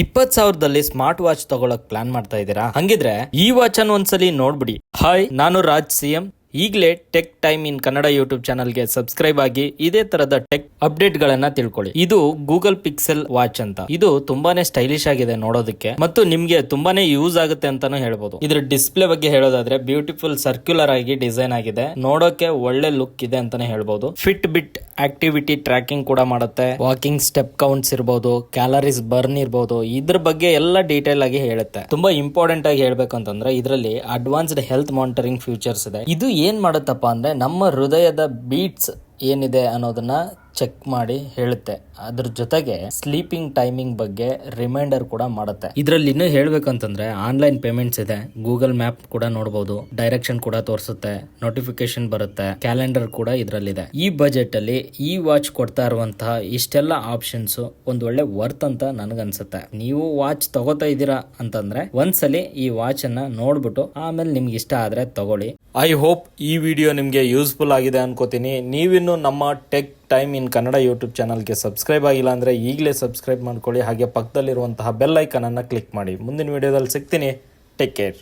20,000ದಲ್ಲಿ smart watch ತಗೊಳಕ್ plan ಮಾಡ್ತಾ ಇದ್ದೀರಾ? ಹಂಗಿದ್ರೆ ಈ ವಾಚ್ ಅನ್ನು ಒಂದ್ಸಲಿ ನೋಡ್ಬಿಡಿ. ಹಾಯ್, ನಾನು ರಾಜ್ ಸಿಎಂ. ಈಗಲೇ tech time in Kannada YouTube ಚಾನಲ್ಗೆ ಸಬ್ಸ್ಕ್ರೈಬ್ ಆಗಿ ಇದೇ ತರದ ಟೆಕ್ ಅಪ್ಡೇಟ್ ಗಳನ್ನ ತಿಳ್ಕೊಳ್ಳಿ. ಇದು ಗೂಗಲ್ ಪಿಕ್ಸೆಲ್ ವಾಚ್ ಅಂತ. ಇದು ತುಂಬಾನೇ ಸ್ಟೈಲಿಶ್ ಆಗಿದೆ ನೋಡೋದಕ್ಕೆ ಮತ್ತು ನಿಮ್ಗೆ ತುಂಬಾನೇ ಯೂಸ್ ಆಗುತ್ತೆ ಅಂತಾನು ಹೇಳ್ಬೋದು. ಇದ್ರ ಡಿಸ್ಪ್ಲೇ ಬಗ್ಗೆ ಹೇಳೋದಾದ್ರೆ ಬ್ಯೂಟಿಫುಲ್ ಸರ್ಕ್ಯುಲರ್ ಆಗಿ ಡಿಸೈನ್ ಆಗಿದೆ, ನೋಡೋಕೆ ಒಳ್ಳೆ ಲುಕ್ ಇದೆ ಅಂತಾನೆ ಹೇಳ್ಬೋದು. ಫಿಟ್ ಬಿಟ್ ಆಕ್ಟಿವಿಟಿ ಟ್ರ್ಯಾಕಿಂಗ್ ಕೂಡ ಮಾಡುತ್ತೆ, ವಾಕಿಂಗ್ ಸ್ಟೆಪ್ ಕೌಂಟ್ಸ್ ಇರಬಹುದು, ಕ್ಯಾಲರೀಸ್ ಬರ್ನ್ ಇರಬಹುದು, ಇದ್ರ ಬಗ್ಗೆ ಎಲ್ಲ ಡೀಟೇಲ್ ಆಗಿ ಹೇಳುತ್ತೆ. ತುಂಬಾ ಇಂಪಾರ್ಟೆಂಟ್ ಆಗಿ ಹೇಳ್ಬೇಕು ಅಂತಂದ್ರೆ ಇದರಲ್ಲಿ ಅಡ್ವಾನ್ಸ್ಡ್ ಹೆಲ್ತ್ ಮಾನಿಟರಿಂಗ್ ಫೀಚರ್ಸ್ ಇದೆ. ಇದು ಏನ್ ಮಾಡುತ್ತಪ್ಪ ಅಂದ್ರೆ ನಮ್ಮ ಹೃದಯದ ಬೀಟ್ಸ್ ಏನಿದೆ ಅನ್ನೋದನ್ನ ಚೆಕ್ ಮಾಡಿ ಹೇಳುತ್ತೆ. ಅದ್ರ ಜೊತೆಗೆ ಸ್ಲೀಪಿಂಗ್ ಟೈಮಿಂಗ್ ಬಗ್ಗೆ ರಿಮೈಂಡರ್ ಕೂಡ ಮಾಡುತ್ತೆ. ಇದರಲ್ಲಿ ಇನ್ನೂ ಹೇಳ್ಬೇಕಂತಂದ್ರೆ ಆನ್ಲೈನ್ ಪೇಮೆಂಟ್ಸ್ ಇದೆ, ಗೂಗಲ್ ಮ್ಯಾಪ್ ಕೂಡ ನೋಡಬಹುದು, ಡೈರೆಕ್ಷನ್ ಕೂಡ ತೋರಿಸುತ್ತೆ, ನೋಟಿಫಿಕೇಶನ್ ಬರುತ್ತೆ, ಕ್ಯಾಲೆಂಡರ್ ಕೂಡ ಇದರಲ್ಲಿದೆ. ಈ ಬಜೆಟ್ ಅಲ್ಲಿ ಈ ವಾಚ್ ಕೊಡ್ತಾ ಇರುವಂತಹ ಇಷ್ಟೆಲ್ಲ ಆಪ್ಷನ್ಸ್ ಒಂದ್ ಒಳ್ಳೆ ವರ್ತ್ ಅಂತ ನನಗನ್ಸುತ್ತೆ. ನೀವು ವಾಚ್ ತಗೋತಾ ಇದ್ದೀರಾ ಅಂತಂದ್ರೆ ಒಂದ್ಸಲಿ ಈ ವಾಚ್ ಅನ್ನ ನೋಡ್ಬಿಟ್ಟು ಆಮೇಲೆ ನಿಮ್ಗೆ ಇಷ್ಟ ಆದ್ರೆ ತಗೊಳ್ಳಿ. ಐ ಹೋಪ್ ಈ ವಿಡಿಯೋ ನಿಮ್ಗೆ ಯೂಸ್ಫುಲ್ ಆಗಿದೆ ಅನ್ಕೋತೀನಿ. ನೀವಿನ್ನು ನಮ್ಮ tech time in Kannada YouTube ಚಾನಲ್ಗೆ ಸಬ್ಸ್ಕ್ರೈಬ್ ಆಗಿಲ್ಲ ಅಂದ್ರೆ ಈಗಲೇ ಸಬ್ಸ್ಕ್ರೈಬ್ ಮಾಡ್ಕೊಳ್ಳಿ. ಹಾಗೆ ಪಕ್ಕದಲ್ಲಿರುವಂತಹ ಬೆಲ್ ಐಕನ್ ಅನ್ನ ಕ್ಲಿಕ್ ಮಾಡಿ. ಮುಂದಿನ ವಿಡಿಯೋದಲ್ಲಿ ಸಿಗ್ತೀನಿ. Take care.